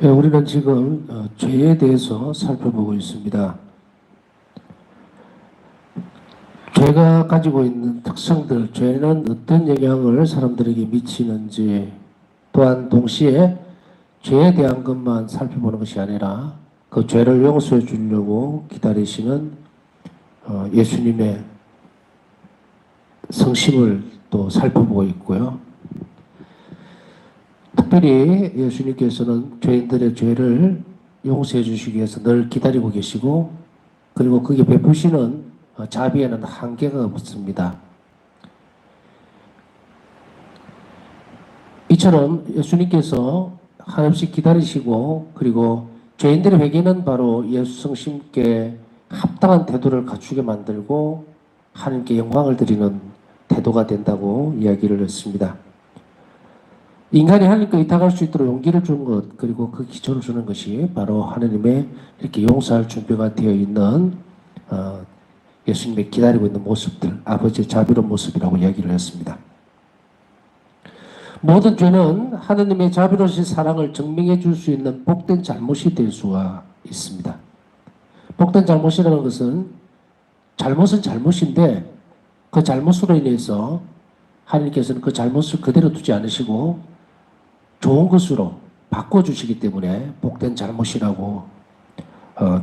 예, 우리는 지금 죄에 대해서 살펴보고 있습니다. 죄가 가지고 있는 특성들, 죄는 어떤 영향을 사람들에게 미치는지, 또한 동시에 죄에 대한 것만 살펴보는 것이 아니라 그 죄를 용서해 주려고 기다리시는 예수님의 성심을 또 살펴보고 있고요. 특별히 예수님께서는 죄인들의 죄를 용서해 주시기 위해서 늘 기다리고 계시고, 그리고 그게 베푸시는 자비에는 한계가 없습니다. 이처럼 예수님께서 한없이 기다리시고, 그리고 죄인들의 회개는 바로 예수 성심께 합당한 태도를 갖추게 만들고 하나님께 영광을 드리는 태도가 된다고 이야기를 했습니다. 인간이 하나님께 의탁할 수 있도록 용기를 주는 것, 그리고 그 기초를 주는 것이 바로 하나님의 이렇게 용서할 준비가 되어 있는 예수님의 기다리고 있는 모습들, 아버지의 자비로운 모습이라고 이야기를 했습니다. 모든 죄는 하나님의 자비로우신 사랑을 증명해 줄 수 있는 복된 잘못이 될 수가 있습니다. 복된 잘못이라는 것은 잘못은 잘못인데 그 잘못으로 인해서 하나님께서는 그 잘못을 그대로 두지 않으시고 좋은 것으로 바꿔주시기 때문에 복된 잘못이라고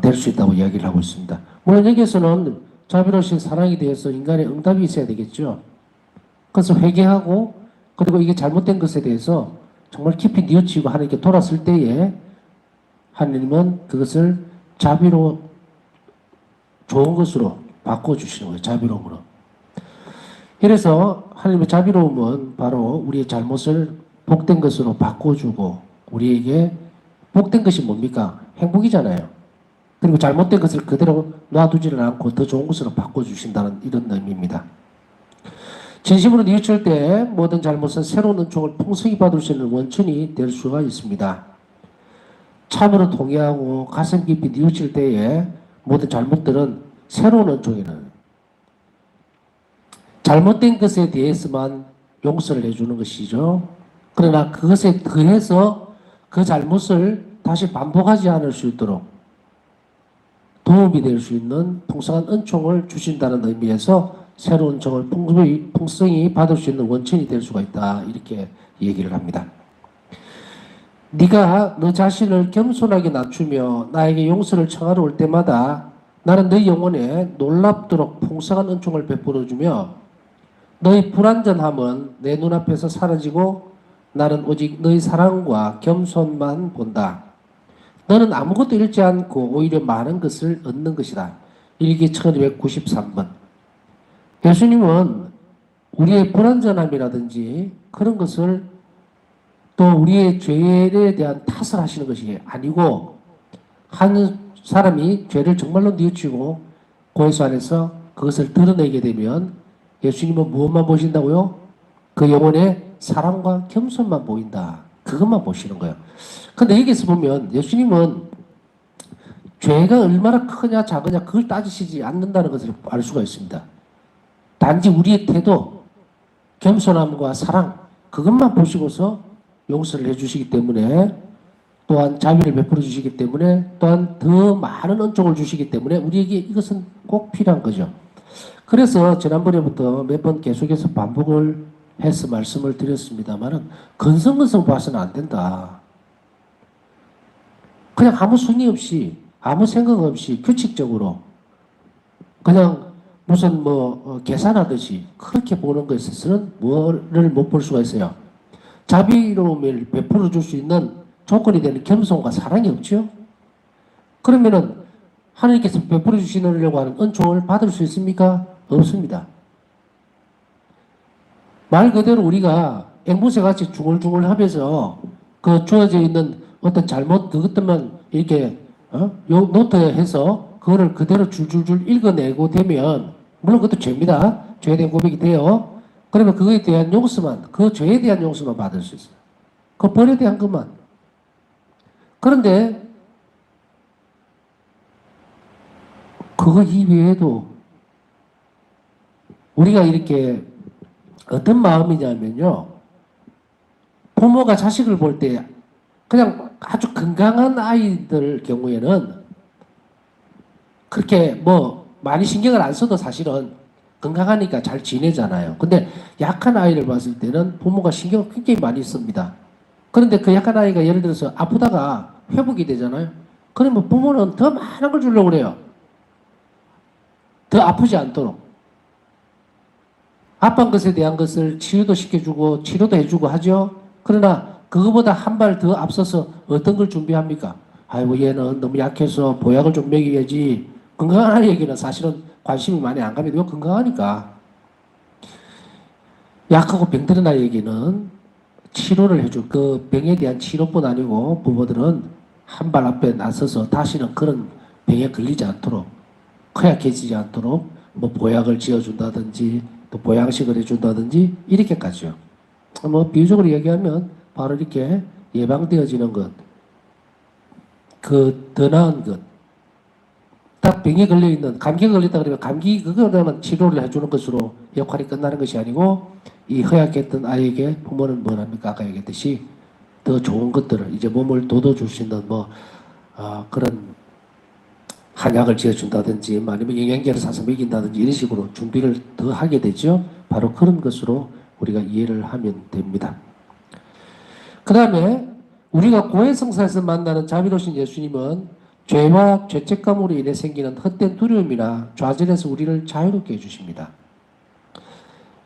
될 수 있다고 이야기를 하고 있습니다. 물론 여기에서는 자비로우신 사랑에 대해서 인간의 응답이 있어야 되겠죠. 그래서 회개하고 그리고 이게 잘못된 것에 대해서 정말 깊이 뉘우치고 하나님께 돌았을 때에 하나님은 그것을 자비로 좋은 것으로 바꿔주시는 거예요. 자비로움으로. 이래서 하나님의 자비로움은 바로 우리의 잘못을 복된 것으로 바꿔주고, 우리에게 복된 것이 뭡니까? 행복이잖아요. 그리고 잘못된 것을 그대로 놔두지는 않고 더 좋은 것으로 바꿔주신다는 이런 의미입니다. 진심으로 뉘우칠 때 모든 잘못은 새로운 은총을 풍성히 받을 수 있는 원천이 될 수가 있습니다. 참으로 동의하고 가슴 깊이 뉘우칠 때에 모든 잘못들은 새로운 은총이는 잘못된 것에 대해서만 용서를 해주는 것이죠. 그러나 그것에 더해서 그 잘못을 다시 반복하지 않을 수 있도록 도움이 될 수 있는 풍성한 은총을 주신다는 의미에서 새로운 은총을 풍성히 받을 수 있는 원천이 될 수가 있다, 이렇게 얘기를 합니다. 네가 너 자신을 겸손하게 낮추며 나에게 용서를 청하러 올 때마다 나는 너희 영혼에 놀랍도록 풍성한 은총을 베풀어주며 너희 불완전함은 내 눈앞에서 사라지고 나는 오직 너희 사랑과 겸손만 본다. 너는 아무것도 잃지 않고 오히려 많은 것을 얻는 것이다. 일기 1293번. 예수님은 우리의 불완전함이라든지 그런 것을 또 우리의 죄에 대한 탓을 하시는 것이 아니고, 한 사람이 죄를 정말로 뉘우치고 고해수 안에서 그것을 드러내게 되면 예수님은 무엇만 보신다고요? 그 영혼의 사랑과 겸손만 보인다. 그것만 보시는 거예요. 근데 여기서 보면 예수님은 죄가 얼마나 크냐 작으냐 그걸 따지시지 않는다는 것을 알 수가 있습니다. 단지 우리의 태도, 겸손함과 사랑, 그것만 보시고서 용서를 해주시기 때문에, 또한 자비를 베풀어 주시기 때문에, 또한 더 많은 은총을 주시기 때문에 우리에게 이것은 꼭 필요한 거죠. 그래서 지난번에부터 몇 번 계속해서 반복을 해서 말씀을 드렸습니다만은 건성건성 봐서는 안 된다. 그냥 아무 순위 없이, 아무 생각 없이 규칙적으로 그냥 무슨 계산하듯이 그렇게 보는 것에 있어서는 뭐를 못 볼 수가 있어요. 자비로움을 베풀어 줄 수 있는 조건이 되는 겸손과 사랑이 없죠. 그러면은 하나님께서 베풀어 주시려고 하는 은총을 받을 수 있습니까? 없습니다. 말 그대로 우리가 앵무새 같이 중얼중얼 하면서 그 주어져 있는 어떤 잘못 그것들만 이렇게 노트에 해서 그거를 그대로 줄줄줄 읽어내고 되면, 물론 그것도 죄입니다. 죄에 대한 고백이 돼요. 그러면 그거에 대한 용서만, 그 죄에 대한 용서만 받을 수 있어요. 그 벌에 대한 것만. 그런데 그거 이외에도 우리가 이렇게 어떤 마음이냐면요, 부모가 자식을 볼 때 그냥 아주 건강한 아이들 경우에는 그렇게 뭐 많이 신경을 안 써도 사실은 건강하니까 잘 지내잖아요. 근데 약한 아이를 봤을 때는 부모가 신경을 굉장히 많이 씁니다. 그런데 그 약한 아이가 예를 들어서 아프다가 회복이 되잖아요. 그러면 부모는 더 많은 걸 주려고 그래요. 더 아프지 않도록. 아픈 것에 대한 것을 치유도 시켜주고 치료도 해주고 하죠. 그러나 그거보다 한 발 더 앞서서 어떤 걸 준비합니까? 아이고 얘는 너무 약해서 보약을 좀 먹여야지. 건강한 아이에게는 사실은 관심이 많이 안 가면 왜 건강하니까. 약하고 병드는 아이에게는 치료를 해줄 그 병에 대한 치료뿐 아니고 부모들은 한 발 앞에 나서서 다시는 그런 병에 걸리지 않도록 허약해지지 않도록 뭐 보약을 지어준다든지 또 보양식을 해준다든지 이렇게까지요. 뭐 비유적으로 얘기하면 바로 이렇게 예방되어지는 것, 그 더 나은 것, 딱 병에 걸려 있는 감기가 걸렸다 그러면 감기 그거는 치료를 해주는 것으로 역할이 끝나는 것이 아니고 이 허약했던 아이에게 부모는 뭘 합니까? 아까 얘기했듯이 더 좋은 것들을 이제 몸을 돋워줄 수 있는 뭐 그런 한약을 지어준다든지 아니면 영양제를 사서 먹인다든지 이런 식으로 준비를 더 하게 되죠. 바로 그런 것으로 우리가 이해를 하면 됩니다. 그 다음에 우리가 고해성사에서 만나는 자비로우신 예수님은 죄와 죄책감으로 인해 생기는 헛된 두려움이나 좌절에서 우리를 자유롭게 해주십니다.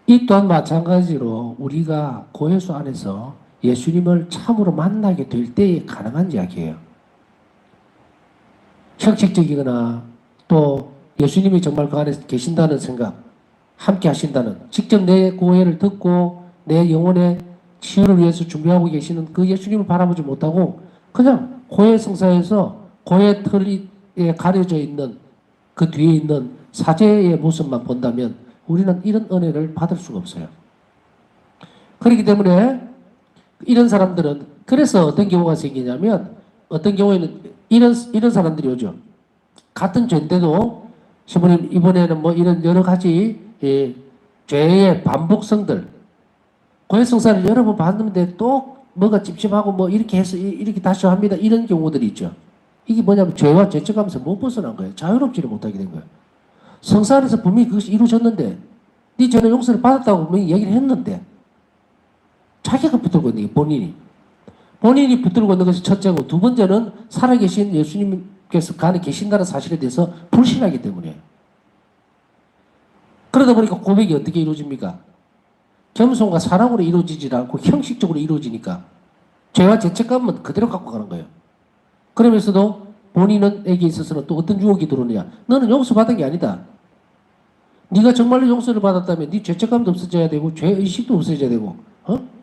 이 또한 마찬가지로 우리가 고해수 안에서 예수님을 참으로 만나게 될 때에 가능한 이야기예요. 형식적이거나 또 예수님이 정말 그 안에 계신다는 생각, 함께 하신다는, 직접 내 고해를 듣고 내 영혼의 치유를 위해서 준비하고 계시는 그 예수님을 바라보지 못하고 그냥 고해 성사에서 고해 털에 가려져 있는 그 뒤에 있는 사제의 모습만 본다면 우리는 이런 은혜를 받을 수가 없어요. 그렇기 때문에 이런 사람들은 그래서 어떤 경우가 생기냐면 어떤 경우에는 이런 사람들이 오죠. 같은 죄인데도 신부님 이번에는 뭐 이런 여러 가지 죄의 반복성들 고해성사를 여러 번 봤는데 또 뭐가 찝찝하고 뭐 이렇게 해서 이렇게 다시 합니다. 이런 경우들이 있죠. 이게 뭐냐면 죄와 죄책감에서 못 벗어난 거예요. 자유롭지를 못하게 된 거예요. 성사 안에서 분명히 그것이 이루어졌는데 네 죄는 용서를 받았다고 분명히 얘기를 했는데 자기가 붙들고 있는 게 본인이 붙들고 있는 것이 첫째고 두 번째는 살아계신 예수님께서 그 안에 계신다는 사실에 대해서 불신하기 때문이에요. 그러다 보니까 고백이 어떻게 이루어집니까? 겸손과 사랑으로 이루어지지 않고 형식적으로 이루어지니까 죄와 죄책감은 그대로 갖고 가는 거예요. 그러면서도 본인에게 있어서는 또 어떤 유혹이 들어오느냐. 너는 용서받은 게 아니다. 네가 정말로 용서를 받았다면 네 죄책감도 없어져야 되고 죄의식도 없어져야 되고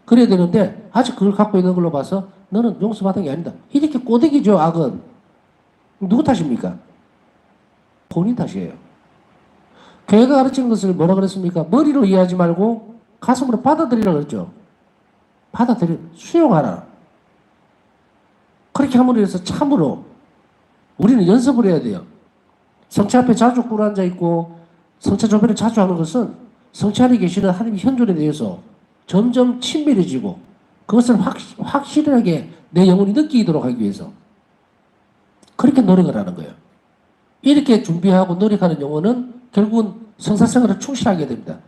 그래야 되는데 아직 그걸 갖고 있는 걸로 봐서 너는 용서받은 게 아니다. 이렇게 꼬대기죠. 악은. 누구 탓입니까? 본인 탓이에요. 교회가 가르치는 것을 뭐라 그랬습니까? 머리로 이해하지 말고 가슴으로 받아들이라 그랬죠. 수용하라. 그렇게 함으로 해서 참으로 우리는 연습을 해야 돼요. 성체 앞에 자주 꿇어 앉아 있고 성체 조배를 자주 하는 것은 성체 안에 계시는 하나님의 현존에 대해서 점점 친밀해지고 그것을 확실하게 내 영혼이 느끼도록 하기 위해서 그렇게 노력을 하는 거예요. 이렇게 준비하고 노력하는 영혼은 결국은 성사생활을 충실하게 됩니다.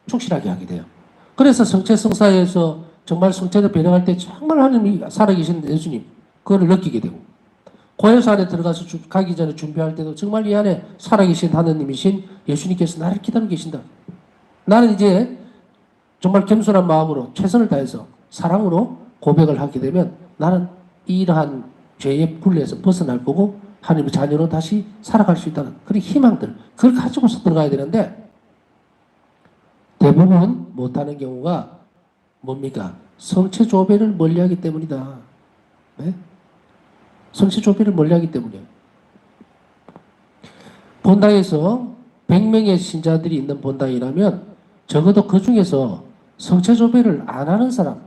충실하게 하게 돼요. 그래서 성체 성사에서 정말 성체를 배려할 때 정말 하나님이 살아계신 예수님 그거를 느끼게 되고 고해수 안에 들어가서 가기 전에 준비할 때도 정말 이 안에 살아계신 하나님이신 예수님께서 나를 기다리고 계신다. 나는 이제 정말 겸손한 마음으로 최선을 다해서 사랑으로 고백을 하게 되면 나는 이러한 죄의 굴레에서 벗어날 거고 하나님의 자녀로 다시 살아갈 수 있다는 그런 희망들 그걸 가지고서 들어가야 되는데 대부분 못하는 경우가 뭡니까? 성체 조배를 멀리하기 때문이다. 네? 성체 조배를 멀리하기 때문이에요. 본당에서 100명의 신자들이 있는 본당이라면 적어도 그 중에서 성체 조배를 안 하는 사람,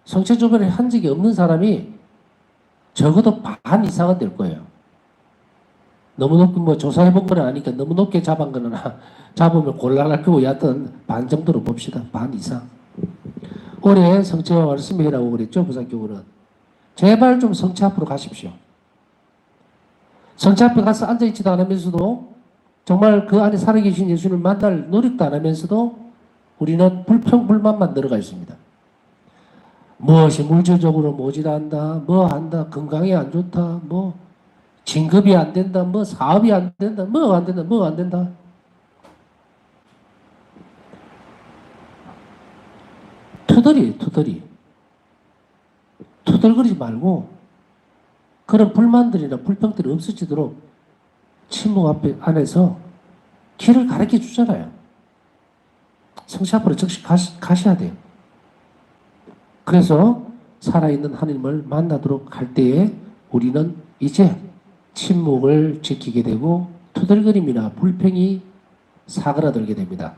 성체 조배를 한 적이 없는 사람이 적어도 반 이상은 될 거예요. 너무 높게 뭐 조사해본 건 아니니까 너무 높게 잡은 거는 잡으면 곤란할 거고 여하튼 반 정도로 봅시다. 반 이상. 올해 성체와 말씀회라고 그랬죠. 부산교구는. 제발 좀 성체 앞으로 가십시오. 성체 앞에 가서 앉아있지도 않으면서도 정말 그 안에 살아계신 예수님을 만날 노력도 안 하면서도 우리는 불평불만만 늘어가 있습니다. 무엇이 물질적으로 모자란다, 뭐 한다, 건강이 안 좋다, 뭐 진급이 안 된다, 뭐 사업이 안 된다, 뭐 안 된다, 뭐 안 된다. 투덜이. 투덜거리지 말고 그런 불만들이나 불평들이 없어지도록 침묵 앞에 안에서 길을 가르쳐 주잖아요. 성체 앞으로 즉시 가셔야 돼요. 그래서 살아있는 하나님을 만나도록 할 때에 우리는 이제 침묵을 지키게 되고 투덜거림이나 불평이 사그라들게 됩니다.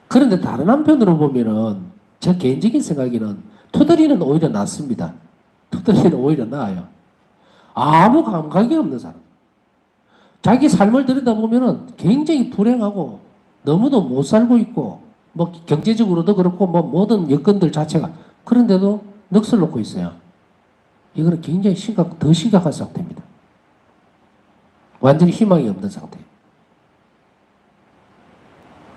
그런데 다른 한편으로 보면은 제 개인적인 생각에는 투덜이는 오히려 낫습니다. 투덜이는 오히려 나아요. 아무 감각이 없는 사람. 자기 삶을 들여다보면은 굉장히 불행하고 너무도 못 살고 있고 뭐 경제적으로도 그렇고 뭐 모든 여건들 자체가 그런데도 넋을 놓고 있어요. 이거는 굉장히 더 심각한 상태입니다. 완전히 희망이 없는 상태.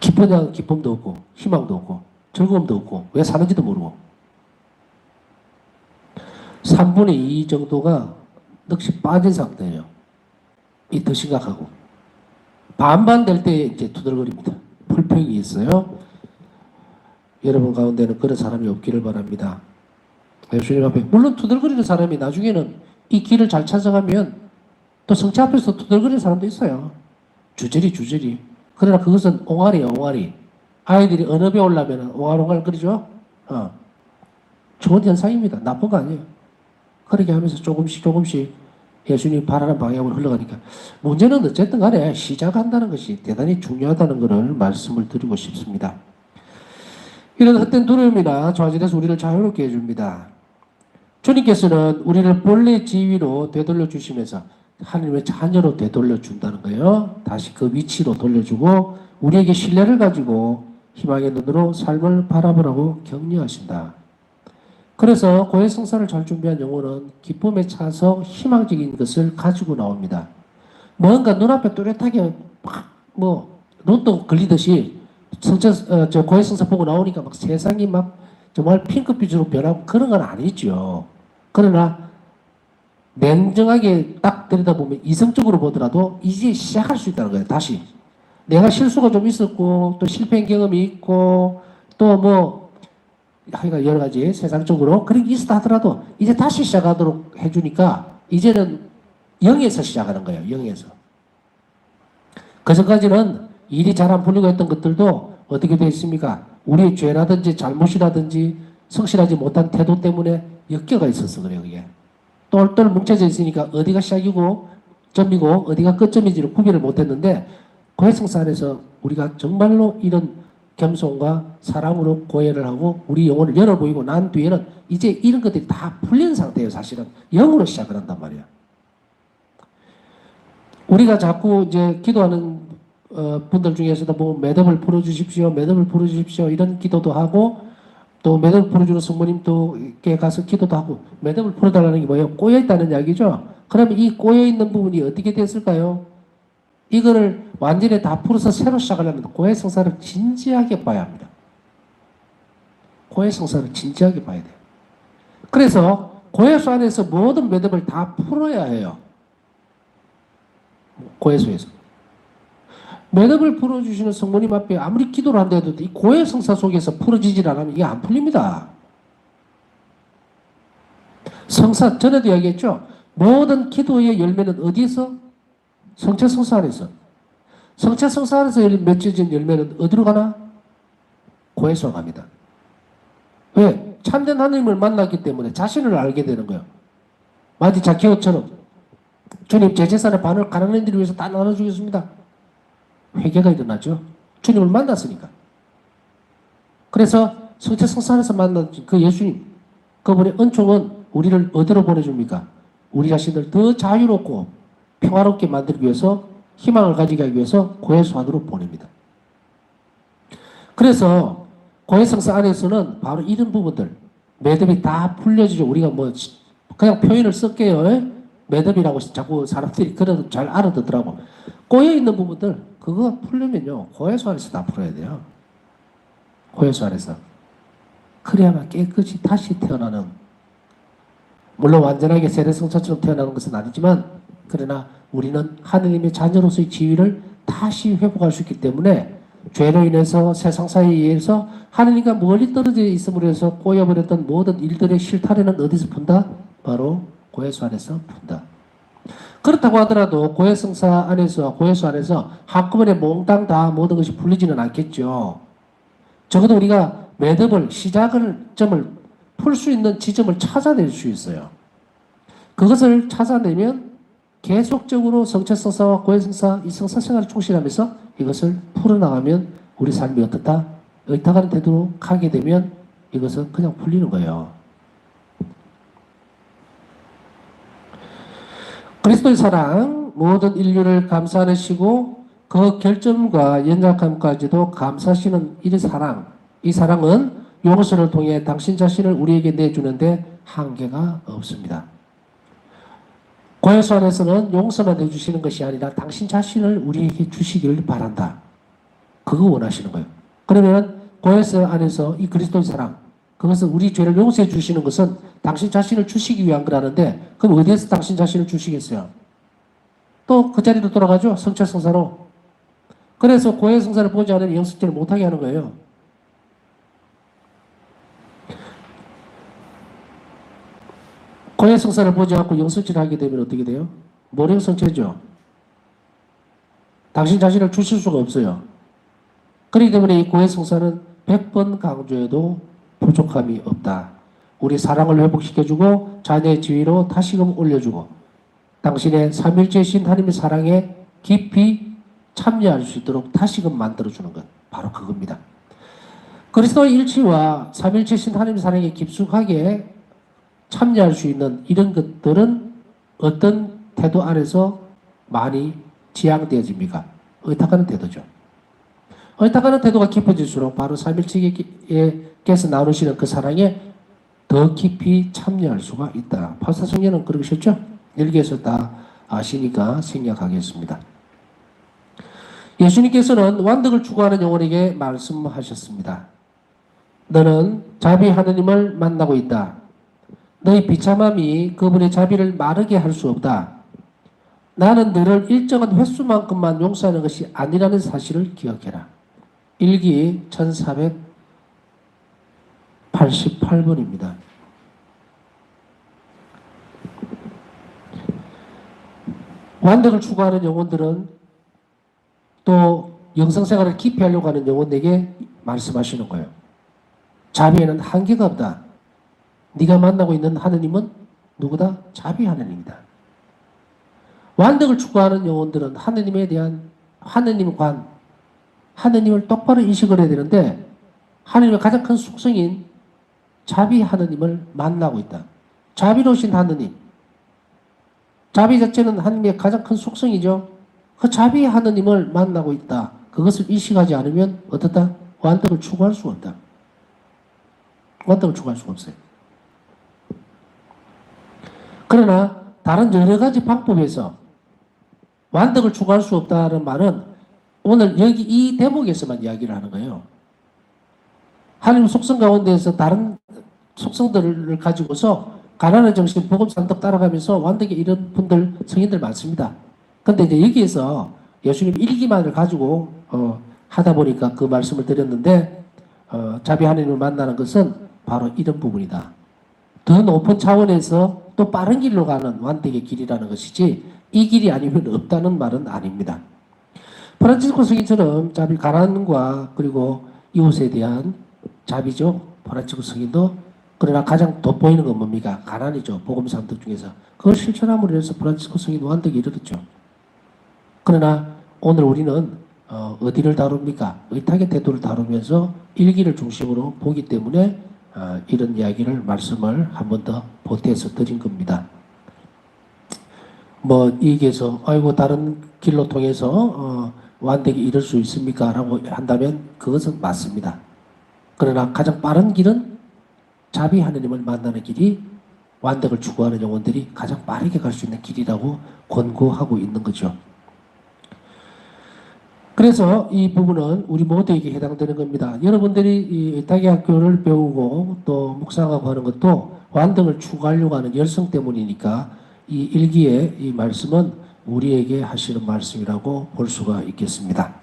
기쁘냐 기쁨도 없고 희망도 없고 즐거움도 없고 왜 사는지도 모르고 3분의 2 정도가 넋이 빠진 상태예요. 이 더 심각하고 반반 될 때 이제 투덜거립니다. 불평이 있어요. 여러분 가운데는 그런 사람이 없기를 바랍니다. 예수님 앞에 물론 투덜거리는 사람이 나중에는 이 길을 잘 찾아가면 또 성체 앞에서 투덜거리는 사람도 있어요. 주저리. 그러나 그것은 옹알이에요. 옹알이. 아이들이 언어 배우려면 옹알옹알 거리죠. 좋은 현상입니다. 나쁜 거 아니에요. 그렇게 하면서 조금씩 예수님이 바라는 방향으로 흘러가니까 문제는 어쨌든 간에 시작한다는 것이 대단히 중요하다는 것을 말씀을 드리고 싶습니다. 이런 헛된 두려움이나 좌절에서 우리를 자유롭게 해줍니다. 주님께서는 우리를 본래 지위로 되돌려 주시면서 하나님의 자녀로 되돌려 준다는 거예요. 다시 그 위치로 돌려주고 우리에게 신뢰를 가지고 희망의 눈으로 삶을 바라보라고 격려하신다. 그래서 고해성사를 잘 준비한 영혼은 기쁨에 차서 희망적인 것을 가지고 나옵니다. 뭔가 눈앞에 뚜렷하게 막 로또 걸리듯이 고해성사 보고 나오니까 막 세상이 막 정말 핑크빛으로 변하고 그런 건 아니죠. 그러나 냉정하게 딱 들여다보면 이성적으로 보더라도 이제 시작할 수 있다는 거예요. 다시 내가 실수가 좀 있었고 또 실패한 경험이 있고 또 뭐 하여간 여러 가지 세상적으로 그런 게 있었다 하더라도 이제 다시 시작하도록 해주니까 이제는 0에서 시작하는 거예요. 0에서. 그 전까지는 일이 잘 안 풀리고 했던 것들도 어떻게 되어 있습니까? 우리의 죄라든지 잘못이라든지 성실하지 못한 태도 때문에 엮여가 있어서 그래요. 그게. 똘똘 뭉쳐져 있으니까 어디가 시작이고 점이고 어디가 끝점인지를 구별을 못했는데 고해성사 안에서 우리가 정말로 이런 겸손과 사랑으로 고해를 하고 우리 영혼을 열어 보이고 난 뒤에는 이제 이런 것들이 다 풀린 상태예요. 사실은 영으로 시작을 한단 말이야. 우리가 자꾸 이제 기도하는 분들 중에서도 뭐 매듭을 풀어주십시오, 매듭을 풀어주십시오 이런 기도도 하고 또 매듭을 풀어주는 성모님께 가서 기도도 하고 매듭을 풀어달라는 게 뭐예요? 꼬여있다는 이야기죠. 그러면 이 꼬여있는 부분이 어떻게 됐을까요? 이거를 완전히 다 풀어서 새로 시작하려면 고해성사를 진지하게 봐야 합니다. 고해성사를 진지하게 봐야 돼요. 그래서 고해소 안에서 모든 매듭을 다 풀어야 해요. 고해소에서. 매듭을 풀어주시는 성모님 앞에 아무리 기도를 한다해도 이 고해성사 속에서 풀어지질 않으면 이게 안 풀립니다. 성사, 전에도 이야기했죠. 모든 기도의 열매는 어디에서? 성체성사 안에서. 성체성사 안에서 맺혀진 열매는 어디로 가나? 고해소로 갑니다. 왜? 참된 하나님을 만났기 때문에 자신을 알게 되는 거예요. 마디 자케오처럼 주님 제 재산의 반을 가난한 이들을 위해서 다 나눠주겠습니다. 회개가 일어나죠. 주님을 만났으니까. 그래서 성체성사 안에서 만난 그 예수님, 그분의 은총은 우리를 어디로 보내줍니까? 우리 자신을 더 자유롭고 평화롭게 만들기 위해서 희망을 가지게 하기 위해서 고해소 안으로 보냅니다. 그래서 고해성사 안에서는 바로 이런 부분들 매듭이 다 풀려지죠. 우리가 뭐 그냥 표현을 쓸게요. 매듭이라고 자꾸 사람들이 그래도 잘 알아듣더라고. 꼬여 있는 부분들 그거 풀려면요 고해수 안에서 다 풀어야 돼요. 고해수 안에서. 그래야만 깨끗이 다시 태어나는, 물론 완전하게 세례성사처럼 태어나는 것은 아니지만, 그러나 우리는 하느님의 자녀로서의 지위를 다시 회복할 수 있기 때문에, 죄로 인해서 세상사에 의해서 하느님과 멀리 떨어져 있음으로 해서 꼬여버렸던 모든 일들의 실타래는 어디서 푼다? 바로 고해수 안에서 푼다. 그렇다고 하더라도 고해성사 안에서, 고해수 안에서 한꺼번에 몽땅 다 모든 것이 풀리지는 않겠죠. 적어도 우리가 매듭을, 점을 풀 수 있는 지점을 찾아낼 수 있어요. 그것을 찾아내면 계속적으로 성체성사와 고해성사, 이 성사생활을 충실하면서 이것을 풀어나가면 우리 삶이 어떻다? 의탁하는 태도로 가게 되면 이것은 그냥 풀리는 거예요. 그리스도의 사랑, 모든 인류를 감싸내시고 그 결점과 연약함까지도 감싸시는 이 사랑, 이 사랑은 용서를 통해 당신 자신을 우리에게 내주는데 한계가 없습니다. 고해수 안에서는 용서만 해주시는 것이 아니라 당신 자신을 우리에게 주시기를 바란다. 그거 원하시는 거예요. 그러면 고해수 안에서 이 그리스도의 사랑, 그것은 우리 죄를 용서해 주시는 것은 당신 자신을 주시기 위한 거라는데, 그럼 어디에서 당신 자신을 주시겠어요? 또 그 자리로 돌아가죠. 성체성사로. 그래서 고해성사를 보지 않으면 영성죄를 못하게 하는 거예요. 고해성사를 보지 않고 영성죄를 하게 되면 어떻게 돼요? 모령성죄죠. 당신 자신을 주실 수가 없어요. 그렇기 때문에 이 고해성사는 100번 강조해도 부족함이 없다. 우리 사랑을 회복시켜주고 자녀의 지위로 다시금 올려주고 당신의 삼일체이신 하나님의 사랑에 깊이 참여할 수 있도록 다시금 만들어주는 것, 바로 그겁니다. 그리스도의 일치와 삼일체이신 하나님의 사랑에 깊숙하게 참여할 수 있는 이런 것들은 어떤 태도 안에서 많이 지향되어집니까? 의탁하는 태도죠. 의탁하는 태도가 깊어질수록 바로 삼일체께서 나누시는 그 사랑에 더 깊이 참여할 수가 있다. 파사성녀는 그러셨죠? 여기에서 다 아시니까 생략하겠습니다. 예수님께서는 완덕을 추구하는 영혼에게 말씀하셨습니다. 너는 자비 하느님을 만나고 있다. 너의 비참함이 그분의 자비를 마르게 할 수 없다. 나는 너를 일정한 횟수만큼만 용서하는 것이 아니라는 사실을 기억해라. 일기 1488번입니다. 완덕을 추구하는 영혼들은 또 영성생활을 깊이 하려고 하는 영혼에게 말씀하시는 거예요. 자비에는 한계가 없다. 네가 만나고 있는 하느님은 누구다? 자비 하느님이다. 완덕을 추구하는 영혼들은 하느님에 대한 하느님관, 하느님을 똑바로 인식을 해야 되는데 하느님의 가장 큰 속성인 자비 하느님을 만나고 있다. 자비로우신 하느님. 자비 자체는 하느님의 가장 큰 속성이죠. 그 자비 하느님을 만나고 있다. 그것을 인식하지 않으면 어떻다? 완덕을 추구할 수가 없다. 완덕을 추구할 수가 없어요. 그러나 다른 여러 가지 방법에서 완덕을 추구할 수 없다는 말은 오늘 여기 이 대목에서만 이야기를 하는 거예요. 하나님 속성 가운데에서 다른 속성들을 가지고서 가난한 정신, 복음 산덕 따라가면서 완덕에 이런 분들, 성인들 많습니다. 근데 이제 여기에서 예수님 일기만을 가지고 하다 보니까 그 말씀을 드렸는데 자비 하나님을 만나는 것은 바로 이런 부분이다. 더 높은 차원에서 또 빠른 길로 가는 완덕의 길이라는 것이지 이 길이 아니면 없다는 말은 아닙니다. 프란치스코 성인처럼 자비, 가난과 그리고 이웃에 대한 자비죠. 프란치스코 성인도. 그러나 가장 돋보이는 건 뭡니까? 가난이죠. 복음 산덕 중에서. 그걸 실천함으로 해서 프란치스코 성인 완덕에 이르렀죠. 그러나 오늘 우리는 어디를 다룹니까? 의탁의 태도를 다루면서 일기를 중심으로 보기 때문에 이런 이야기를, 말씀을 한 번 더 보태서 드린 겁니다. 뭐 여기에서 아이고 다른 길로 통해서 완덕에 이를 수 있습니까? 라고 한다면 그것은 맞습니다. 그러나 가장 빠른 길은 자비 하느님을 만나는 길이 완덕을 추구하는 영혼들이 가장 빠르게 갈 수 있는 길이라고 권고하고 있는 거죠. 그래서 이 부분은 우리 모두에게 해당되는 겁니다. 여러분들이 이 의탁의 학교를 배우고 또 묵상하고 하는 것도 완덕을 추구하려고 하는 열성 때문이니까 이 일기의 이 말씀은 우리에게 하시는 말씀이라고 볼 수가 있겠습니다.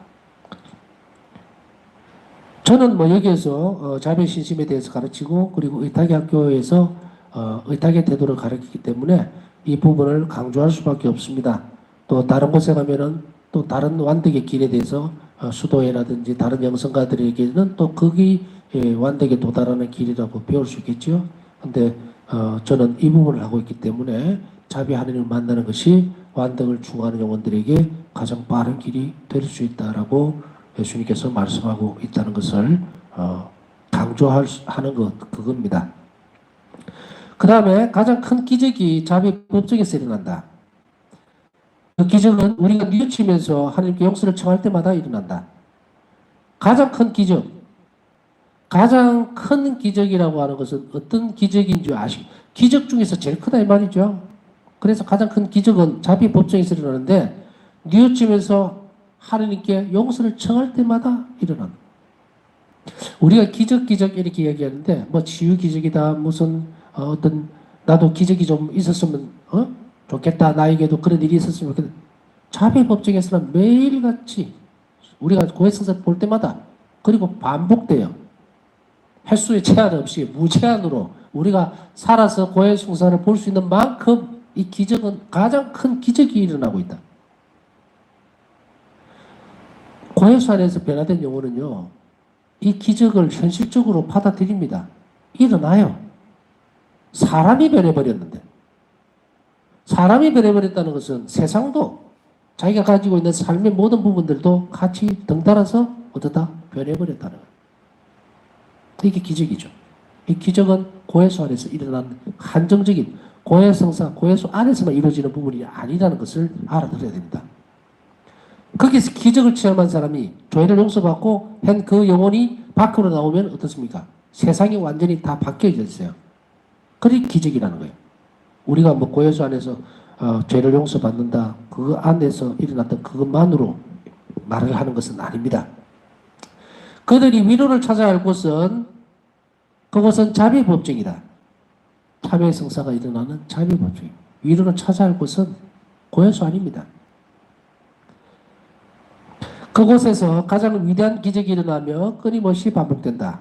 저는 뭐 여기에서 자비신심에 대해서 가르치고 그리고 의탁의 학교에서 의탁의 태도를 가르치기 때문에 이 부분을 강조할 수밖에 없습니다. 또 다른 곳에 가면은 또 다른 완덕의 길에 대해서 수도회라든지 다른 영성가들에게는 또 거기 완덕에 도달하는 길이라고 배울 수 있겠죠. 근데 저는 이 부분을 하고 있기 때문에 자비 하나님을 만나는 것이 완덕을 추구하는 영혼들에게 가장 빠른 길이 될 수 있다라고 예수님께서 말씀하고 있다는 것을 강조하는 것 그겁니다. 그 다음에 가장 큰 기적이 자비 법정에서 일어난다. 그 기적은 우리가 뉘우치면서 하나님께 용서를 청할 때마다 일어난다. 가장 큰 기적, 가장 큰 기적이라고 하는 것은 어떤 기적인 줄 아시죠? 기적 중에서 제일 크다 이 말이죠. 그래서 가장 큰 기적은 자비 법정에서 일어나는데 뉘우치면서 하나님께 용서를 청할 때마다 일어난다. 우리가 기적 이렇게 얘기하는데 뭐 치유 기적이다 무슨 어떤 나도 기적이 좀 있었으면 좋겠다. 나에게도 그런 일이 있었으면 좋겠다. 자비 법정에서는 매일같이 우리가 고해성사 볼 때마다 그리고 반복돼요. 횟수에 제한 없이 무제한으로 우리가 살아서 고해성사를 볼 수 있는 만큼 이 기적은 가장 큰 기적이 일어나고 있다. 고해수 안에서 변화된 영혼은요. 이 기적을 현실적으로 받아들입니다. 일어나요. 사람이 변해버렸는데 사람이 변해버렸다는 것은 세상도 자기가 가지고 있는 삶의 모든 부분들도 같이 덩달아서 어쩌다 변해버렸다는 거예요. 이게 기적이죠. 이 기적은 고해수 안에서 일어난 한정적인 고해성사, 고해수 안에서만 이루어지는 부분이 아니라는 것을 알아들어야 됩니다. 거기서 기적을 체험한 사람이 죄를 용서받고 한 그 영혼이 밖으로 나오면 어떻습니까? 세상이 완전히 다 바뀌어져 있어요. 그게 기적이라는 거예요. 우리가 뭐 고해수 안에서 죄를 용서받는다. 그 안에서 일어났던 그것만으로 말을 하는 것은 아닙니다. 그들이 위로를 찾아야 할 곳은 그곳은 자비법정이다. 참회 성사가 일어나는 자비법정입니다. 위로를 찾아야 할 곳은 고해수 아닙니다. 그곳에서 가장 위대한 기적이 일어나며 끊임없이 반복된다.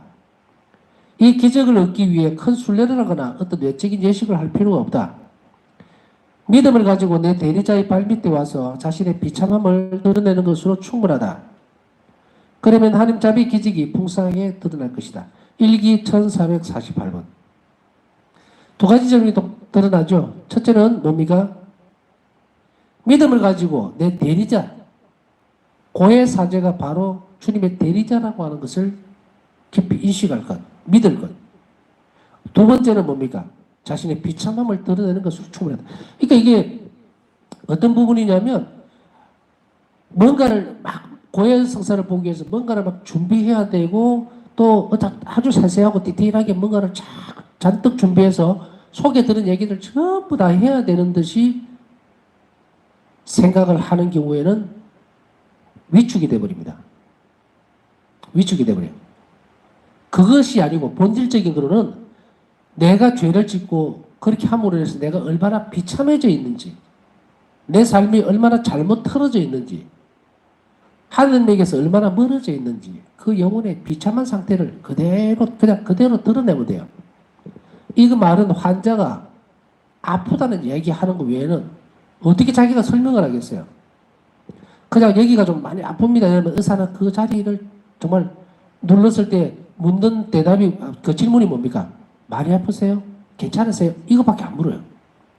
이 기적을 얻기 위해 큰 순례를 하거나 어떤 외적인 예식을 할 필요가 없다. 믿음을 가지고 내 대리자의 발밑에 와서 자신의 비참함을 드러내는 것으로 충분하다. 그러면 하나님 자비 기적이 풍성하게 드러날 것이다. 일기 1448번. 두 가지 점이 드러나죠. 첫째는 뭡니까? 믿음을 가지고 내 대리자, 고해 사제가 바로 주님의 대리자라고 하는 것을 깊이 인식할 것, 믿을 것. 두 번째는 뭡니까? 자신의 비참함을 드러내는 것으로 충분하다. 그러니까 이게 어떤 부분이냐면 뭔가를 막 고해 성사를 보기 위해서 뭔가를 막 준비해야 되고 또 아주 세세하고 디테일하게 뭔가를 잔뜩 준비해서 속에 들은 얘기를 전부 다 해야 되는 듯이 생각을 하는 경우에는 위축이 돼버립니다. 위축이 돼버려요. 그것이 아니고 본질적인 거로는 내가 죄를 짓고 그렇게 함으로 해서 내가 얼마나 비참해져 있는지, 내 삶이 얼마나 잘못 틀어져 있는지, 하나님에게서 얼마나 멀어져 있는지 그 영혼의 비참한 상태를 그냥 그대로 드러내면 돼요. 이거 말은 환자가 아프다는 얘기하는 것 외에는 어떻게 자기가 설명을 하겠어요? 그냥 여기가 좀 많이 아픕니다. 이러면 의사는 그 자리를 정말 눌렀을 때 묻는 대답이 그 질문이 뭡니까? 많이 아프세요? 괜찮으세요? 이거밖에 안 물어요.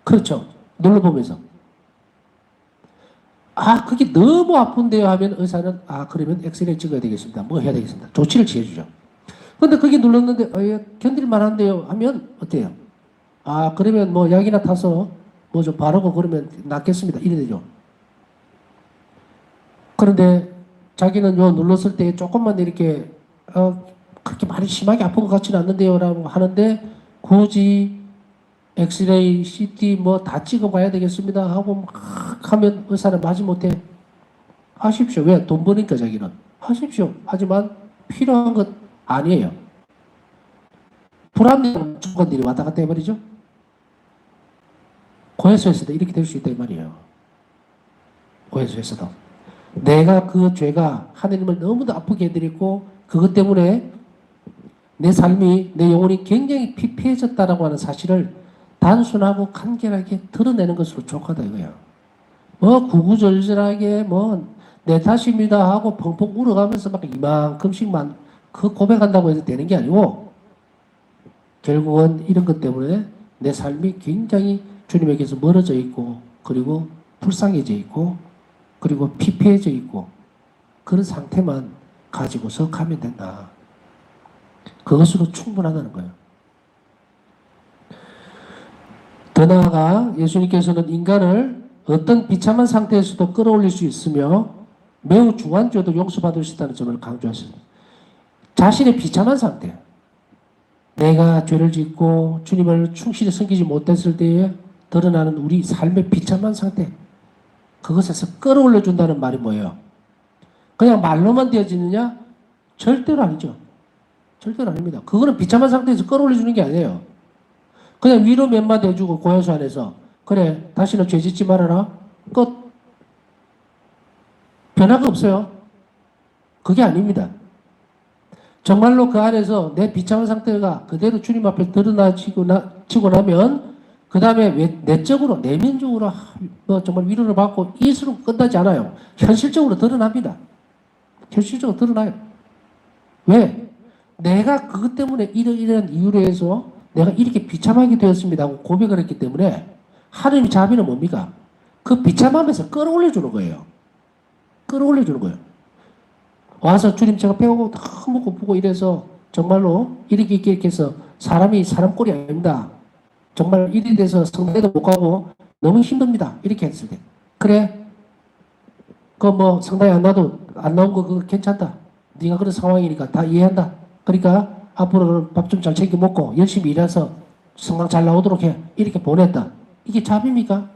그렇죠? 눌러보면서. 아, 그게 너무 아픈데요 하면 의사는 그러면 엑스레이 찍어야 되겠습니다. 뭐 해야 되겠습니다. 조치를 취해주죠. 근데 그게 눌렀는데 견딜만 한데요 하면 어때요? 그러면 뭐 약이나 타서 뭐 좀 바르고 그러면 낫겠습니다. 이래 되죠. 그런데 자기는 요 눌렀을 때 조금만 이렇게 그렇게 많이 심하게 아픈 것 같지는 않는데요 라고 하는데 굳이 엑스레이, CT 뭐 다 찍어봐야 되겠습니다 하고 막 하면 의사는 마지못해 하십시오. 왜? 돈 버니까 자기는. 하십시오. 하지만 필요한 것 아니에요. 불합리한 조건들이 왔다 갔다 해버리죠. 고해소에서도 이렇게 될 수 있다 이 말이에요. 고해소에서도. 내가 그 죄가 하나님을 너무도 아프게 해드리고 그것 때문에 내 삶이, 내 영혼이 굉장히 피폐해졌다라고 하는 사실을 단순하고 간결하게 드러내는 것으로 족하다 이거야. 뭐 구구절절하게 뭐 내 탓입니다 하고 펑펑 울어가면서 막 이만큼씩만 그 고백한다고 해서 되는 게 아니고 결국은 이런 것 때문에 내 삶이 굉장히 주님에게서 멀어져 있고 그리고 불쌍해져 있고 그리고 피폐해져 있고 그런 상태만 가지고서 가면 된다. 그것으로 충분하다는 거예요. 더 나아가 예수님께서는 인간을 어떤 비참한 상태에서도 끌어올릴 수 있으며 매우 중한 죄도 용서받을 수 있다는 점을 강조하셨습니다. 자신의 비참한 상태, 내가 죄를 짓고 주님을 충실히 섬기지 못했을 때에 드러나는 우리 삶의 비참한 상태, 그것에서 끌어올려 준다는 말이 뭐예요? 그냥 말로만 되어지느냐? 절대로 아니죠. 절대로 아닙니다. 그거는 비참한 상태에서 끌어올려 주는 게 아니에요. 그냥 위로 몇 마디 해주고 고해소 안에서 그래 다시는 죄 짓지 말아라. 끝. 변화가 없어요. 그게 아닙니다. 정말로 그 안에서 내 비참한 상태가 그대로 주님 앞에 드러나치고 나면 그 다음에 내적으로 내면적으로 뭐 정말 위로를 받고 이스로 끝나지 않아요. 현실적으로 드러납니다. 현실적으로 드러나요. 왜? 내가 그것 때문에 이런 이유로 해서 내가 이렇게 비참하게 되었습니다 하고 고백을 했기 때문에 하나님의 자비는 뭡니까? 그 비참함에서 끌어올려 주는 거예요. 끌어올려 주는 거예요. 와서 주님 제가 배우고 너무 고프고 이래서 정말로 이렇게 해서 사람이 사람 꼴이 아닙니다. 정말 일이 돼서 성당에도 못 가고 너무 힘듭니다. 이렇게 했을 때. 그래. 그 뭐 성당에 안 나온 거 그거 괜찮다. 네가 그런 상황이니까 다 이해한다. 그러니까 앞으로는 밥 좀 잘 챙겨 먹고 열심히 일해서 성당 잘 나오도록 해. 이렇게 보냈다. 이게 자비입니까?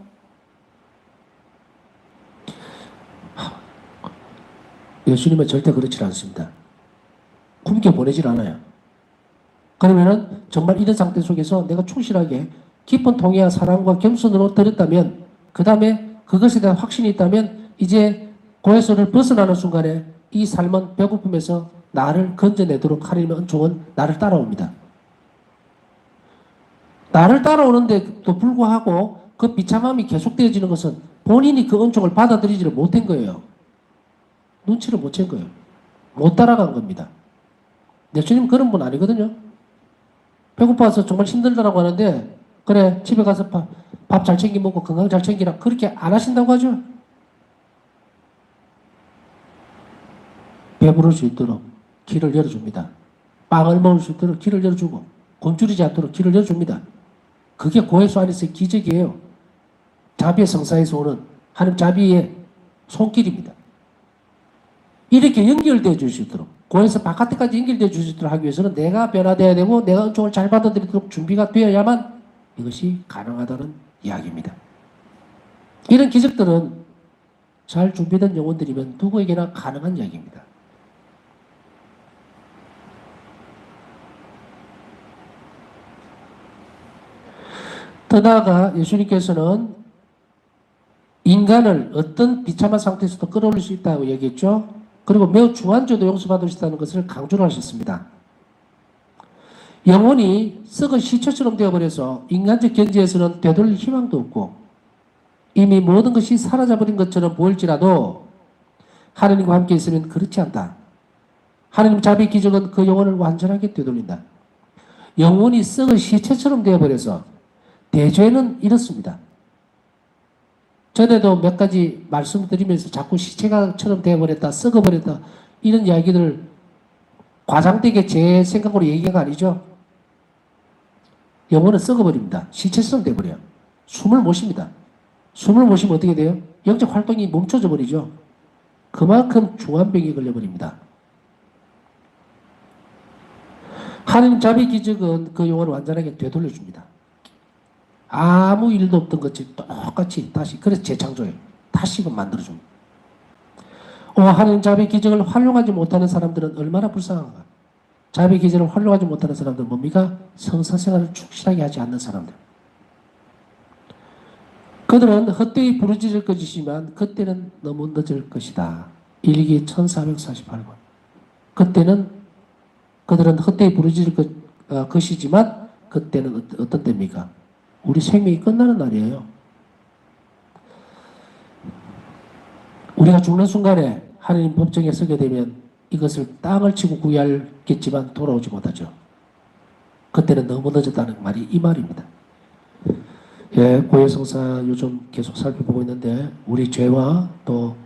예수님은 절대 그렇지 않습니다. 굶겨 보내질 않아요. 그러면은 정말 이런 상태 속에서 내가 충실하게 깊은 통해와 사랑과 겸손으로 드렸다면 그 다음에 그것에 대한 확신이 있다면 이제 고해소를 벗어나는 순간에 이 삶은 배고픔에서 나를 건져내도록 하나님의 은총은 나를 따라옵니다. 나를 따라오는데도 불구하고 그 비참함이 계속되어지는 것은 본인이 그 은총을 받아들이지를 못한 거예요. 눈치를 못 챈 거예요. 못 따라간 겁니다. 예수님 그런 분 아니거든요. 배고파서 정말 힘들다라고 하는데 그래 집에 가서 밥 잘 챙겨 먹고 건강 잘 챙기라 그렇게 안 하신다고 하죠. 배부를 수 있도록 길을 열어줍니다. 빵을 먹을 수 있도록 길을 열어주고 굶주리지 않도록 길을 열어줍니다. 그게 고해소 안에서의 기적이에요. 자비의 성사에서 오는 하나님 자비의 손길입니다. 이렇게 연결되어 줄 수 있도록 고해소 바깥에까지 연결되어 줄 수 있도록 하기 위해서는 내가 변화되어야 되고 내가 은총을 잘 받아들이도록 준비가 되어야만 이것이 가능하다는 이야기입니다. 이런 기적들은 잘 준비된 영혼들이면 누구에게나 가능한 이야기입니다. 더 나아가 예수님께서는 인간을 어떤 비참한 상태에서도 끌어올릴 수 있다고 얘기했죠. 그리고 매우 중한 죄도 용서받을 수 있다는 것을 강조를 하셨습니다. 영혼이 썩은 시체처럼 되어버려서 인간적 견지에서는 되돌릴 희망도 없고 이미 모든 것이 사라져버린 것처럼 보일지라도 하나님과 함께 있으면 그렇지 않다. 하나님 자비의 기적은 그 영혼을 완전하게 되돌린다. 영혼이 썩은 시체처럼 되어버려서 대죄는 이렇습니다. 전에도 몇 가지 말씀을 드리면서 자꾸 시체가처럼 되어버렸다, 썩어버렸다 이런 이야기들 과장되게 제 생각으로 얘기한 거 아니죠? 영혼은 썩어버립니다. 시체처럼 되어버려요. 숨을 못 쉽니다. 숨을 못 쉬면 어떻게 돼요? 영적 활동이 멈춰져 버리죠. 그만큼 중한 병에 걸려버립니다. 하나님 자비 기적은 그 영혼을 완전하게 되돌려줍니다. 아무 일도 없던 것이 똑같이 다시 그래서 재창조해요. 다시금 만들어줍니다. 하나님 자비 기적을 활용하지 못하는 사람들은 얼마나 불쌍한가. 자비 기적을 활용하지 못하는 사람들은 뭡니까? 성사생활을 충실하게 하지 않는 사람들. 그들은 헛되이 부르짖을 것이지만 그때는 너무 늦을 것이다. 일기 1448권. 그때는 그들은 헛되이 부르짖을 것이지만 그때는 어떤 때입니까? 우리 생명이 끝나는 날이에요. 우리가 죽는 순간에 하나님 법정에 서게 되면 이것을 땅을 치고 구해야겠지만 돌아오지 못하죠. 그때는 너무 늦었다는 말이 이 말입니다. 예, 고해성사 요즘 계속 살펴보고 있는데 우리 죄와 또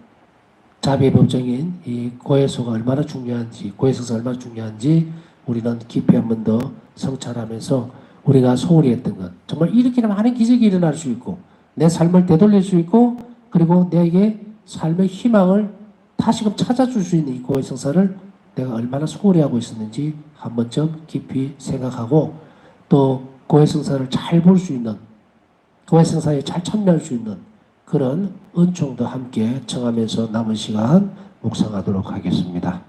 자비의 법정인 이 고해소가 얼마나 중요한지, 고해성사가 얼마나 중요한지 우리는 깊이 한 번 더 성찰하면서 우리가 소홀히 했던 것, 정말 이렇게 많은 기적이 일어날 수 있고 내 삶을 되돌릴 수 있고 그리고 내게 삶의 희망을 다시금 찾아줄 수 있는 이 고해성사를 내가 얼마나 소홀히 하고 있었는지 한 번쯤 깊이 생각하고 또 고해성사를 잘 볼 수 있는, 고해성사에 잘 참여할 수 있는 그런 은총도 함께 청하면서 남은 시간 묵상하도록 하겠습니다.